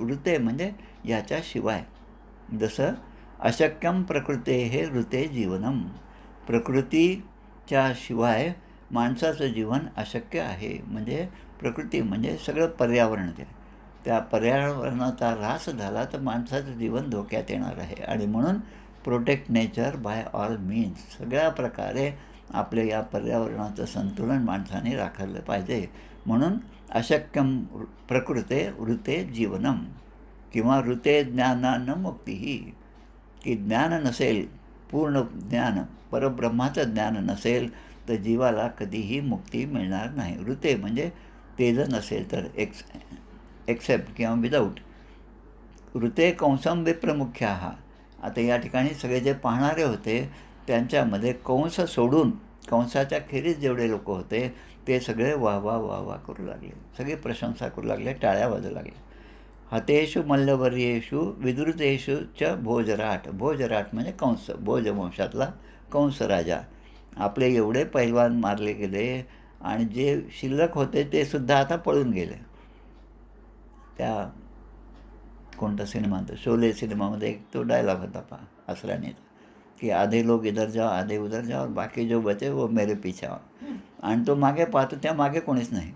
ऋते म्हणजे याच्याशिवाय. जसं अशक्यम प्रकृते हे ऋते जीवनम. प्रकृतीच्या शिवाय माणसाचं जीवन अशक्य आहे. म्हणजे प्रकृती म्हणजे सगळं पर्यावरण जे त्या पर्यावरणाचा ऱ्हास झाला तर माणसाचं जीवन धोक्यात येणार आहे. आणि म्हणून protect nature by all means. सगळ्या प्रकारे आपल्या या पर्यावरणाचं संतुलन माणसाने राखलं पाहिजे. म्हणून अशक्यम प्रकृते ऋते जीवनम किंवा ऋते ज्ञानान मुक्तीही. की ज्ञान नसेल, पूर्ण ज्ञान, परब्रह्माचं ज्ञान नसेल तर जीवाला कधीही मुक्ती मिळणार नाही. ऋते म्हणजे ते जर नसेल तर एक्सेप्ट किंवा विदाऊट. ऋते कंसं विप्रमुख्याः. आता या ठिकाणी सगळे जे पाहणारे होते त्यांच्यामध्ये कंस सोडून कंसाच्या खेरीज जेवढे लोक होते ते सगळे वाह वाह वाह वाह करू लागले, सगळे प्रशंसा करू लागले, टाळ्या वाजू लागले. हतेषु मल्लवर्येषु विद्रुतेषु च भोजराट. भोजराट म्हणजे कंस, भोजवंशातला कंस राजा. आपले एवढे पैलवान मारले गेले आणि जे शिल्लक होते ते सुद्धा आता पळून गेले. त्या कोणता सिनेमा होता, शोले सिनेमामध्ये एक तो डायलॉग होता पहा असरानीचा, की आधे लोग इधर जाओ आधे उधर जाओ और बाकी जो बचे वो मेरे पीछे आओ. आणि तो मागे पाहतो त्या मागे कोणीच नाही.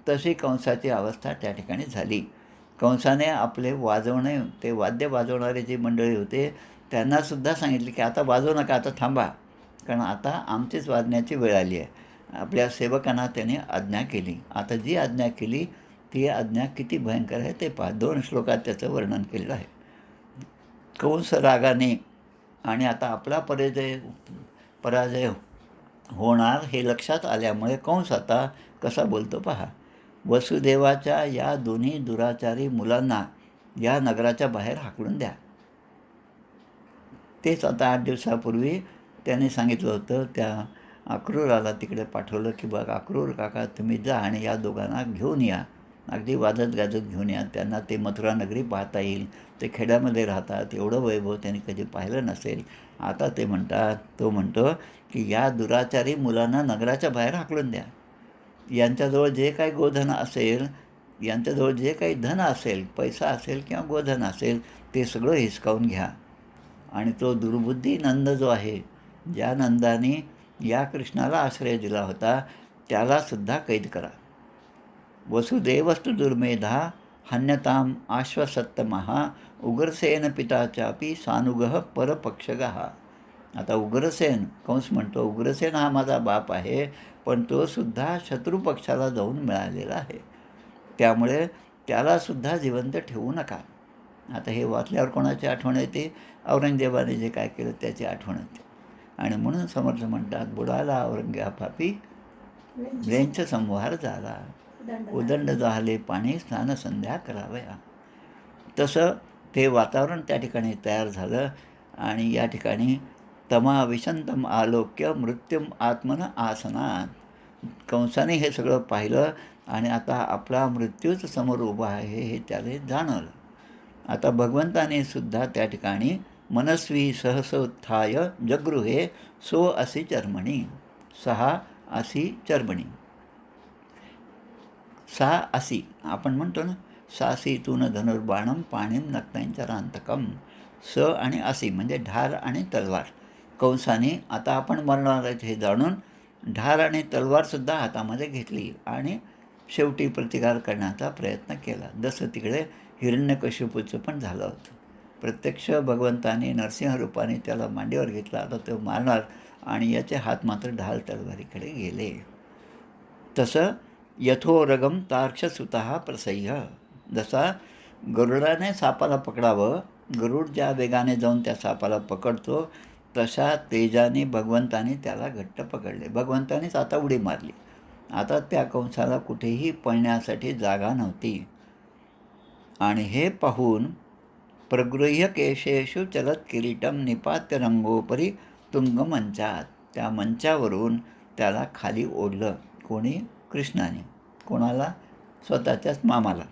तशी कंसाची अवस्था त्या ठिकाणी झाली. कंसाने आपले वाजवणे, ते वाद्य वाजवणारे जे मंडळी होते त्यांनासुद्धा सांगितले की आता वाजवू नका, आता थांबा, कारण आता आमचीच वाजण्याची वेळ आली आहे. आपल्या सेवकांना त्याने आज्ञा केली. आता जी आज्ञा केली ती आज्ञा किती भयंकर आहे ते पहा. 2 श्लोकात त्याचं वर्णन केलेलं आहे. कंस रागाने आणि आता आपला पराजय होणार हे लक्षात आल्यामुळे कंस आता कसा बोलतो पहा. वसुदेवाच्या या दोन्ही दुराचारी मुलांना या नगराच्या बाहेर हाकलून द्या. तेच आता 8 दिवसापूर्वी त्याने सांगितलं होतं, त्या अक्रूराला तिकडे पाठवलं की बघ अक्रूर काका तुम्ही जा आणि या दोघांना घेऊन या अगदी वाजत गाजत घेऊन या, त्यांना ते मथुरा नगरी पाहता येईल. ते खेड्यामध्ये राहतात, एवढं वैभव त्यांनी कधी पाहिलं नसेल. आता ते म्हणतात, तो म्हणतो की या दुराचारी मुलांना नगराच्या बाहेर हाकलून द्या. यांच्याजवळ जे काही गोधन असेल, यांच्याजवळ जे काही धन असेल, पैसा असेल किंवा गोधन असेल, ते सगळं हिसकावून घ्या. आणि तो दुर्बुद्धी नंद जो आहे, ज्या नंदाने या कृष्णाला आश्रय दिला होता, त्यालासुद्धा कैद करा. वसुदेवस्तु दुर्मेधा हन्यताम आश्वसत्तमः उग्रसेन पिताचापि सानुगः परपक्षगः. आता उग्रसेन, कंस म्हणतो उग्रसेन हा माझा बाप आहे, पण तो सुद्धा शत्रुपक्षाला जाऊन मिळालेला आहे, त्यामुळे त्यालासुद्धा जिवंत ठेवू नका. आता हे वाचल्यावर कोणाची आठवण येते? औरंगजेबाने जे काय केलं त्याची आठवण येते. आणि म्हणून समर्थ म्हणतात, बुडाला औरंग्या पापी वेंच संहार झाला, उदंड झाले पाणी स्नान संध्या करावया. तसं ते वातावरण त्या ठिकाणी तयार झालं. आणि या ठिकाणी तमा विशंतम आलोक्य मृत्युम आत्मन आसनात. कंसाने हे सगळं पाहिलं आणि आता आपला मृत्यूच समोर उभा आहे हे त्याला जाणवलं. आता भगवंताने सुद्धा त्या ठिकाणी मनस्वी सहसोत्थाय जगृहे सो असी चर्मणी, सहा असी चर्मणी. सा असी आपण म्हणतो ना, सासीतून धनुर्बाणम पाणीम नक्तांचरांतकम. स आणि असी म्हणजे ढाल आणि तलवार. कंसाने आता आपण मरणार आहेत हे जाणून ढाल आणि तलवारसुद्धा हातामध्ये घेतली आणि शेवटी प्रतिकार करण्याचा प्रयत्न केला. जसं तिकडे हिरण्यकशिपूचं पण झालं होतं. प्रत्यक्ष भगवंताने नरसिंह रूपाने त्याला मांडीवर घेतला, आता तो मारणार आणि याचे हात मात्र ढाल तलवारीकडे गेले. तसं यथोरगम तार्क्षसुतः प्रसह्य. जसा गरुडाने सापाला पकडावं, गरुड ज्या वेगाने जाऊन त्या सापाला पकडतो, तशा तेजाने भगवंताने त्याला घट्ट पकडले. भगवंतानेच आता उडी मारली. आता त्या कंसाला कुठेही पळण्यासाठी जागा नव्हती. आणि हे पाहून प्रगृह्य केशेषु चलत किरीटम निपात्य रंगोपरी तुंगमंचात. त्या मंचावरून त्याला खाली ओढलं. कोणी? कृष्णाने. कोणाला? स्वतःच्याच मामाला.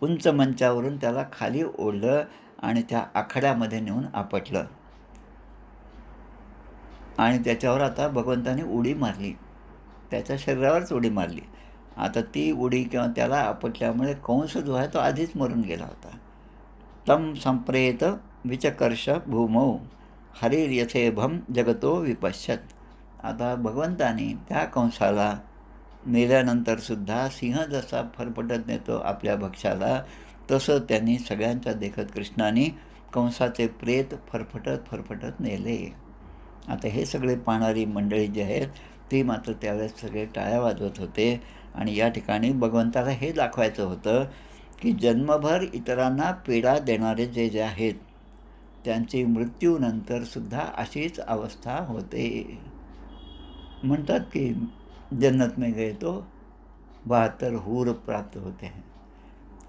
उंच मंचावरून त्याला खाली ओढलं आणि त्या आखाड्यामध्ये नेऊन आपटलं. आणि त्याच्यावर आता भगवंताने उडी मारली, त्याच्या शरीरावरच उडी मारली. आता ती उडी किंवा त्याला आपटल्यामुळे कंस जो आहे तो आधीच मरून गेला होता. तम संप्रेत विचकर्ष भूमौ हरिर्यथेभम जगतो विपश्यत. आता भगवंताने त्या कंसाला मेल्यानंतरसुद्धा सिंह जसा फरफटत नेतो आपल्या भक्ष्याला, तसं त्यांनी सगळ्यांच्या देखत कृष्णाने कंसाचे प्रेत फरफटत नेले. आता हे सगळे पाहणारी मंडळी जी आहेत ती मात्र त्यावेळेस सगळे टाळ्या वाजवत होते. आणि या ठिकाणी भगवंताला हे दाखवायचं होतं की जन्मभर इतरांना पीडा देणारे जे आहेत त्यांची मृत्यूनंतरसुद्धा अशीच अवस्था होते. म्हणतात की जन्नत में गए तो 72 हूर प्राप्त होते हैं.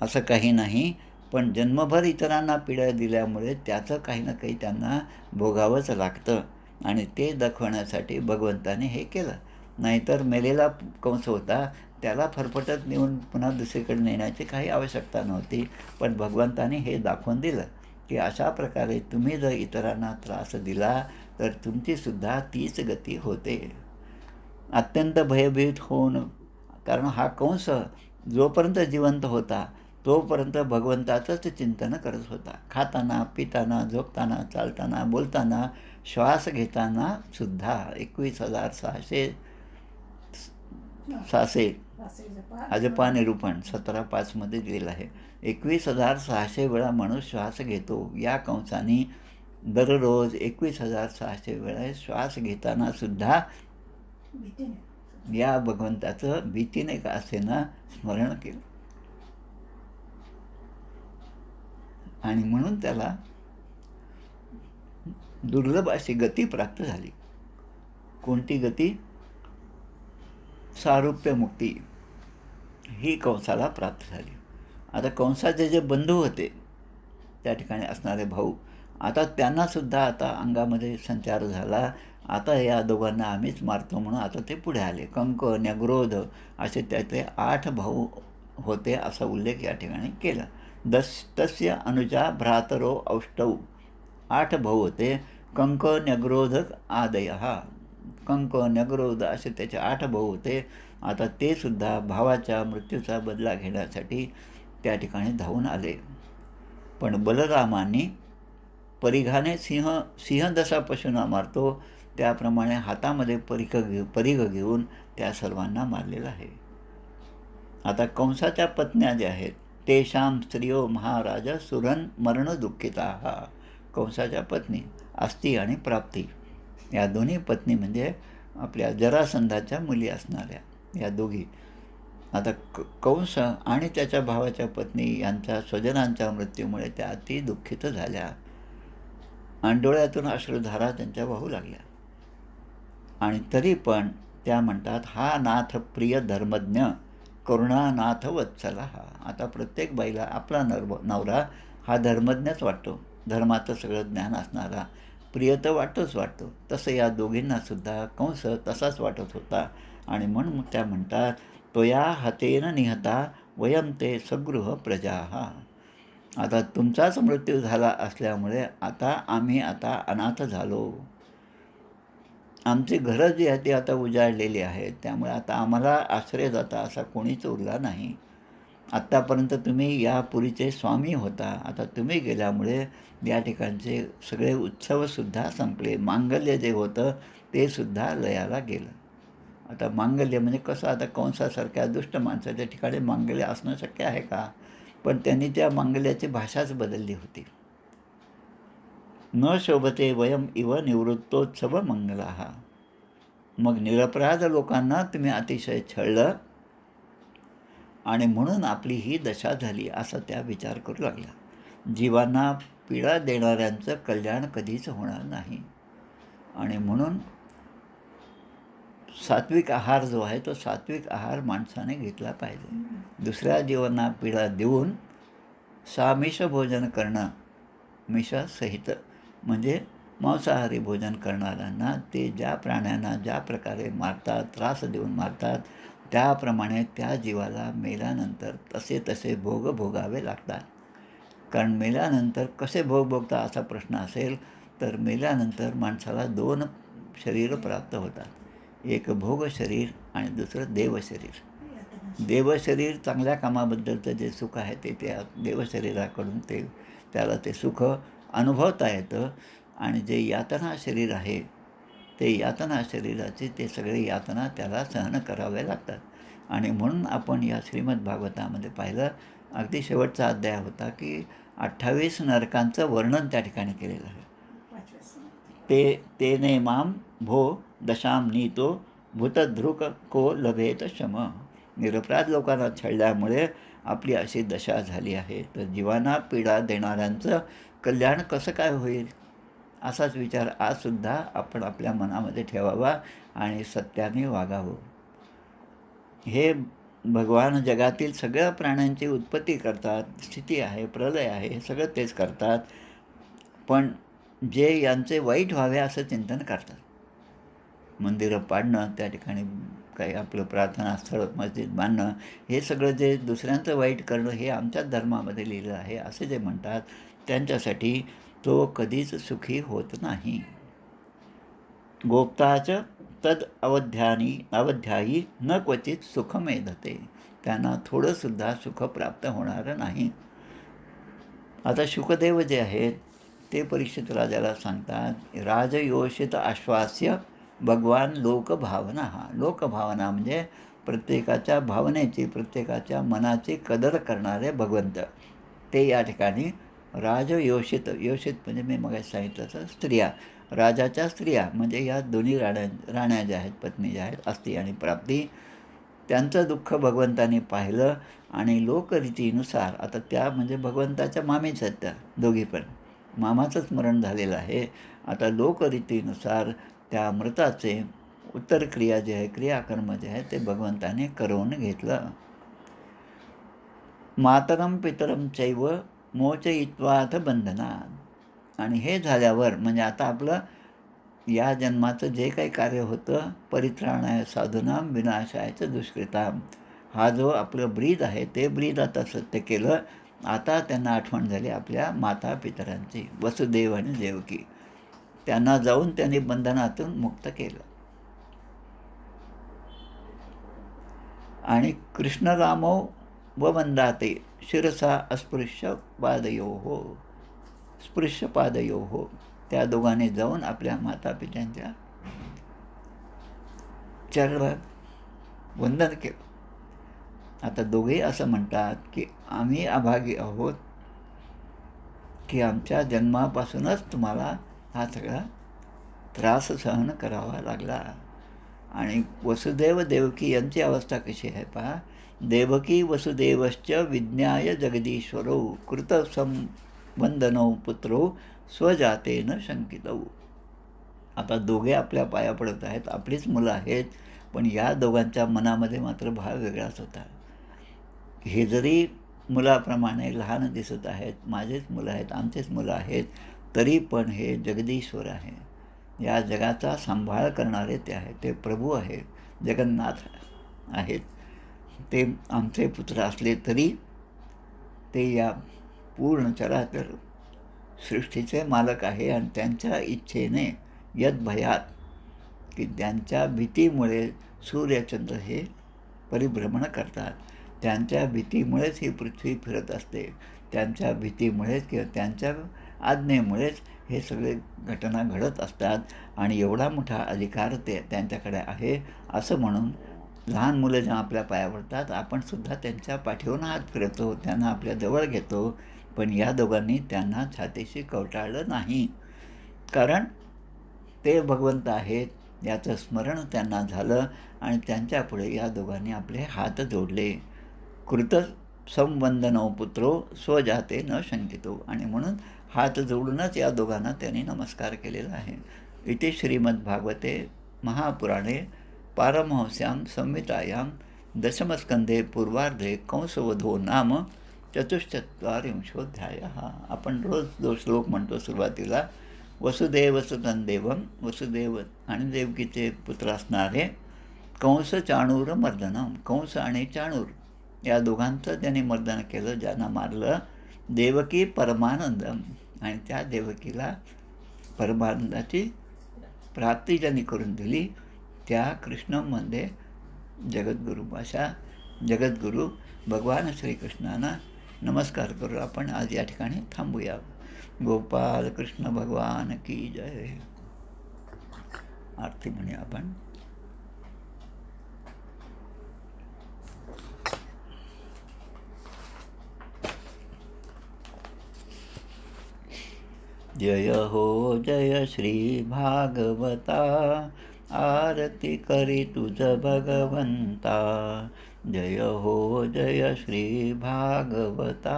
असं काही नाही, पण जन्मभर इतरांना पीडा दिल्यामुळे त्याचं काही ना काही त्यांना भोगावंच लागतं. आणि ते दाखवण्यासाठी भगवंताने हे केलं. नाहीतर मेलेला कंस होता, त्याला फरफटत नेऊन पुन्हा दुसरीकडे नेण्याची काही आवश्यकता नव्हती. पण भगवंताने हे दाखवून दिलं की अशा प्रकारे तुम्ही जर इतरांना त्रास दिला तर तुमचीसुद्धा तीच गती होते. अत्यंत भयभीत होऊन, कारण हा कंस जोपर्यंत जिवंत होता तोपर्यंत भगवंताचंच चिंतन करत होता. खाताना, पिताना, झोपताना, चालताना, बोलताना, श्वास घेताना सुद्धा 21,600 अजपा निरूपण 17:5 दिलेलं आहे. 21,600 वेळा माणूस श्वास घेतो. या कंसाने दररोज 21,600 वेळा श्वास घेताना सुद्धा या भगवंताचं भीतीने का असेना स्मरण केलं. आणि म्हणून त्याला दुर्लभ अशी गती प्राप्त झाली. कोणती गती? सारूप्य मुक्ती ही कंसाला प्राप्त झाली. आता कंसाचे जे बंधू होते त्या ठिकाणी असणारे भाऊ, आता त्यांनासुद्धा आता अंगामध्ये संचार झाला. आता या दोघांना आम्हीच मारतो म्हणून आता ते पुढे आले. कंक, न्यग्रोध असे त्याचे 8 भाऊ होते असा उल्लेख या ठिकाणी केला. तस्य अनुजा भ्रातरो औष्टौ 8 भाऊ होते. कंक न्यग्रोधक आदयः, कंक न्यग्रोध असे त्याचे 8 भाऊ होते. आता ते सुद्धा भावाच्या मृत्यूचा बदला घेण्यासाठी त्या ठिकाणी धावून आले. पण बलरामांनी परिघाने सिंह जसा पशूंना मारतो त्याप्रमाणे हातामध्ये परिघ घेऊन त्या सर्वांना मारलेलं आहे. आता कंसाच्या पत्न्या ज्या आहेत तेषां स्त्रियो महाराज सुरन मरण दुःखिताः. कंसाच्या पत्नी आस्ती आणि प्राप्ती या दोन्ही पत्नी म्हणजे आपल्या जरासंधाच्या मुली असणाऱ्या या दोघी. आता कंस आणि त्याच्या भावाच्या पत्नी यांच्या स्वजनांच्या मृत्यूमुळे त्या अति दुःखित झाल्या आणि डोळ्यातून अश्रुधारा त्यांच्या वाहू लागल्या. आणि तरी पण त्या म्हणतात, हा नाथ प्रिय धर्मज्ञ करुणानाथ वत्सला. आता प्रत्येक बाईला आपला नवरा हा धर्मज्ञच वाटतो, धर्माचं सगळं ज्ञान असणारा, प्रिय तर वाटतो. तसं या दोघींनासुद्धा कंस तसाच वाटत होता. आणि म्हणून त्या म्हणतात, त्वया हतेन निहता वयम ते सगृह प्रजाः. आता तुमचाच मृत्यू झाला असल्यामुळे आम्ही आता अनाथ झालो. आमची घरं जी आहेत ती आता उजाडलेली आहेत, त्यामुळे आता आम्हाला आश्रयदाता असा कोणीच उरला नाही. आत्तापर्यंत तुम्ही या पुरीचे स्वामी होता, आता तुम्ही गेल्यामुळे या ठिकाणचे सगळे उत्सवसुद्धा संपले. मांगल्य जे होतं ते सुद्धा लयाला गेलं. आता मांगल्य म्हणजे कसं, आता कंसासारख्या दुष्ट माणसाच्या ठिकाणी मांगल्य असणं शक्य आहे का? पण त्यांनी त्या मांगल्याची भाषाच बदलली होती. न शोभते वयम इव निवृत्तोत्सव मंगलाः. मग निरपराध लोकांना तुम्ही अतिशय छळलं आणि म्हणून आपली ही दशा झाली असा त्या विचार करू लागला. जीवांना पीडा देणाऱ्यांचं कल्याण कधीच होणार नाही. आणि म्हणून सात्विक आहार जो आहे तो सात्विक आहार माणसाने घेतला पाहिजे. दुसऱ्या जीवांना पीडा देऊन सामिष भोजन करणं, मिषसहित म्हणजे मांसाहारी भोजन करणाऱ्यांना ते ज्या प्राण्यांना ज्या प्रकारे मारतात, त्रास देऊन मारतात, त्याप्रमाणे त्या जीवाला मेल्यानंतर तसे भोग भोगावे लागतात. कारण मेल्यानंतर कसे भोग भोगता असा प्रश्न असेल तर मेल्यानंतर माणसाला 2 शरीर प्राप्त होतात. एक भोग शरीर आणि दुसरं देवशरीर. देवशरीर चांगल्या कामाबद्दलचं जे सुख आहे ते त्या देवशरीराकडून त्याला ते सुख अनुभवता येतं. आणि जे यातना शरीर आहे ते यातना शरीराचे ते सगळे यातना त्याला सहन कराव्या लागतात. आणि म्हणून आपण या श्रीमद भागवतामध्ये पाहिलं, अगदी शेवटचा अध्याय होता की 28 नरकांचं वर्णन त्या ठिकाणी केलेलं आहे. तेने माम भो दशाम नीतो भूतधृक को लभेत शम. निरपराध लोकांना छळल्यामुळे आपली अशी दशा झाली आहे. तर जीवांना पीडा देणाऱ्यांचं कल्याण कसं काय होईल असाच विचार आजसुद्धा आपण आपल्या मनामध्ये ठेवावा आणि सत्याने वागावं. हे भगवान जगातील सगळ्या प्राण्यांची उत्पत्ती करतात, स्थिती आहे, प्रलय आहे, हे सगळं तेच करतात. पण जे यांचे वाईट व्हावे असं चिंतन करतात. मंदिरं पाडणं, त्या ठिकाणी काही आपलं प्रार्थनास्थळ मस्जिद बांधणं, हे सगळं जे दुसऱ्यांचं वाईट करणं हे आमच्याच धर्मामध्ये लिहिलं आहे असे जे म्हणतात, त्यांच्यासाठी तो कधीच सुखी होत नाही. गोप्ताच तद अवध्यायी न क्वचित सुखमेधते. त्यांना थोडंसुद्धा सुख प्राप्त होणार नाही. आता शुकदेव जे आहेत ते परीक्षित राजाला सांगतात, राजयोषित आश्वास्य भगवान लोकभावना. लोकभावना म्हणजे प्रत्येकाच्या भावनेची, प्रत्येकाच्या मनाची कदर करणारे भगवंत. ते या ठिकाणी राजयोषित, योषित म्हणजे मी मगाशी सांगितलं तर स्त्रिया, राजाच्या स्त्रिया म्हणजे या दोन्ही राण्या ज्या आहेत, पत्नी ज्या आहेत, आस्ती आणि प्राप्ती, त्यांचं दुःख भगवंताने पाहिलं आणि लोकरीतीनुसार, आता त्या म्हणजे भगवंताच्या मामीच आहेत त्या दोघी पण, मामाचंच मरण झालेलं आहे. आता लोकरीतीनुसार त्या मृताचे उत्तरक्रिया जे आहे, क्रियाकर्म जे आहे ते भगवंताने करवून घेतलं. मातरम पितरम चैव मोचयित्वाथ बंधनात. आणि हे झाल्यावर म्हणजे आता आपलं या जन्माचं जे काही कार्य होतं, परित्राणाय साधूनां विनाशायच दुष्कृतां, हा जो आपलं ब्रीद आहे ते ब्रीद आता सत्य केलं. आता त्यांना आठवण झाली आपल्या माता पितरांची, वसुदेव आणि देवकी. त्यांना जाऊन त्यांनी बंधनातून मुक्त केलं. आणि कृष्णरामो व वंदाते शिरसा अस्पृश्य पादयोः, स्पृश्य पादयोः. त्या दोघांनी जाऊन आपल्या माता पित्यांच्या चरणात वंदन केलं. आता दोघेही असं म्हणतात की आम्ही अभागी आहोत, की आमच्या जन्मापासूनच तुम्हाला हा सगळा त्रास सहन करावा लागला. आणि वसुदेव देवकी यांची अवस्था कशी आहे पहा. देवकी वसुदेवश्च विज्ञाय जगदीश्वरो कृतसंबंधनौ पुत्रो स्वजातेन शंकितौ. आता दोघे आपल्या पाया पडत आहेत, आपलीच मुलं आहेत, पण या दोघांच्या मनामध्ये मात्र भाव वेगळाच होता. हे जरी मुलाप्रमाणे लहान दिसत आहेत, माझेच मुलं आहेत, आमचेच मुलं आहेत, तरी पण हे जगदीश्वर आहे. या जगाचा सांभाळ करणारे ते आहेत, ते प्रभू आहेत, जगन्नाथ आहेत. ते आमचे पुत्र असले तरी ते या पूर्ण चराचर सृष्टीचे मालक आहे. आणि त्यांच्या इच्छेने यद भयात, की त्यांच्या भीतीमुळे सूर्यचंद्र हे परिभ्रमण करतात. त्यांच्या भीतीमुळेच ही पृथ्वी फिरत असते. त्यांच्या भीतीमुळेच किंवा त्यांच्या आज्ञेमुळेच हे सगळे घटना घडत असतात. आणि एवढा मोठा अधिकार ते त्यांच्याकडे आहे असं म्हणून लहान मुलं जेव्हा आपल्या पाया पडतात, आपणसुद्धा त्यांच्या पाठीवरून हात फिरवतो, त्यांना आपल्या जवळ घेतो. पण या दोघांनी त्यांना छातीशी कवटाळलं नाही, कारण ते भगवंत आहेत याचं स्मरण त्यांना झालं. आणि त्यांच्यापुढे या दोघांनी आपले हात जोडले. कृत संबंधनौ पुत्रो स्वजाते न शंकितो. आणि म्हणून हात जोडूनच या दोघांना त्यांनी नमस्कार केलेला आहे. इति श्रीमद्भागवते महापुराणे पारमहंस्यां संहितायां दशमस्कंधे पूर्वार्धे कंसवधो नाम चतुश्चत्वारिंशोऽध्यायः. आपण रोज जो श्लोक म्हणतो सुरुवातीला, वसुदेवसुतं देवं, वसुदेव आणि देवकीचे पुत्र असणारे कंस चाणूर मर्दनम. कंस आणि चाणूर या दोघांचं त्यांनी मर्दन केलं, ज्यांना मारलं. देवकी परमानंदम, आणि त्या देवकीला परमानंदाची प्राप्ती ज्यांनी करून दिली, त्या कृष्णामध्ये जगद्गुरू अशा जगद्गुरू भगवान श्रीकृष्णांना नमस्कार करू आपण आज या ठिकाणी थांबूया. गोपाल कृष्ण भगवान की जय. आरती म्हणूया आपण. जय हो जय श्री भागवता, आरती करी तुझ भगवंता. जय हो जय श्री भागवता,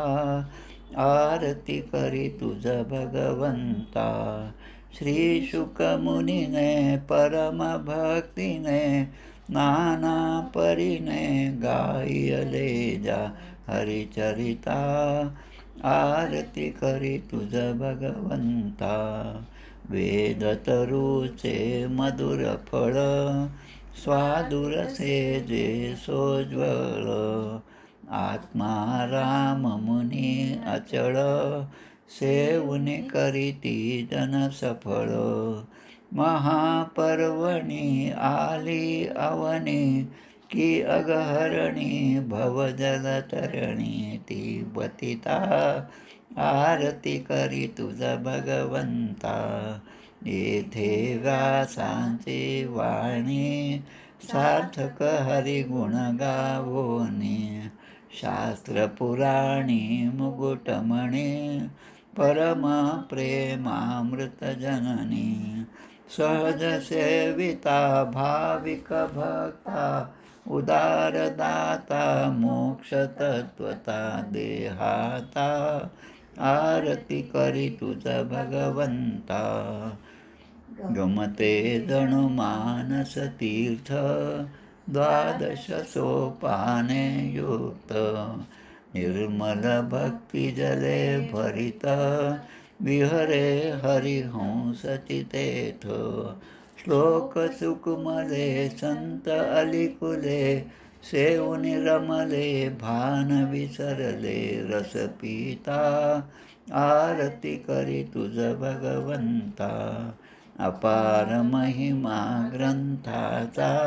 आरती करी तुझ भगवंता. श्री शुकमुनीने परम भक्तीने नाना परीने गायले जा हरिचरिता. आरती करी तुझ भगवंता. वेदतरुचे मधुर फळ, स्वादुरसे जे सोज्वळ. आत्मा राम मुनी अचळ, सेवुनी करीती जन सफळ. महापर्वणी आली अवनी, की अगहरणी भवजलतरणी ती पतिता. आरती करी तुझा भगवंता. येथे व्यासांची वाणी, सार्थक हरिगुण गावोनी. शास्त्र पुराणी मुकुटमणी, परम प्रेमामृत जननी. सहज सेविता भाविक भक्ता, उदारदाता मोक्षतत्वता देहाता. आरती करी तुझ भगवंता. गमते जणू मानस तीर्थ, द्वादश सोपाने युक्त. निर्मल भक्ती जले भरित, विहरे हरिहंस चितेथ. श्लोक सुकुमले संत अलिकुले, सेवुनि रमले भान विसरले रस पिता, आरती करी तुझ भगवंता. अपार महिमा ग्रंथाचा,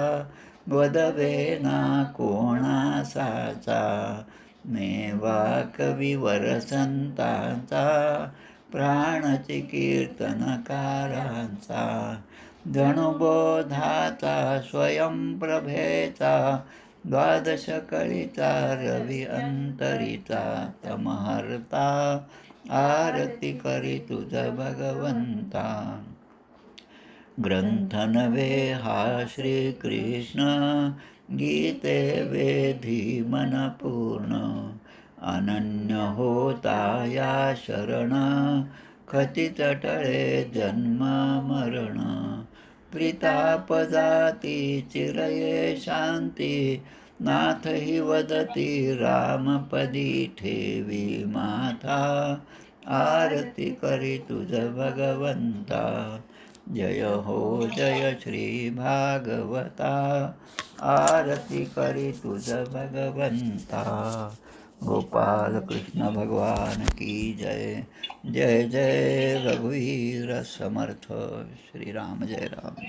वदवे ना कोणासाचा. मेवा कविवर संतांचा, प्राणची कीर्तनकारांचा. धनुबोधाचा स्वयंप्रभेचा, द्वादश कळीचा रवी अंतरीचा. तमहर्ता, आरती करी तुझ भगवंता. ग्रंथ नव्हे हा श्रीकृष्ण, गीते वेधी मन पूर्ण. अनन्य होता या शरण, खचित टळे जन्म मरण. प्रिताप जाती चिरये शांती, नाथ ही वदती रामपदी ठेवी माथा. आरती करी तुझ भगवंता. जय हो जय श्री भागवता, आरती करी तुझ भगवंता. गोपाल कृष्ण भगवान की जय. जय जय रघुवीर समर्थ. श्रीराम जय राम.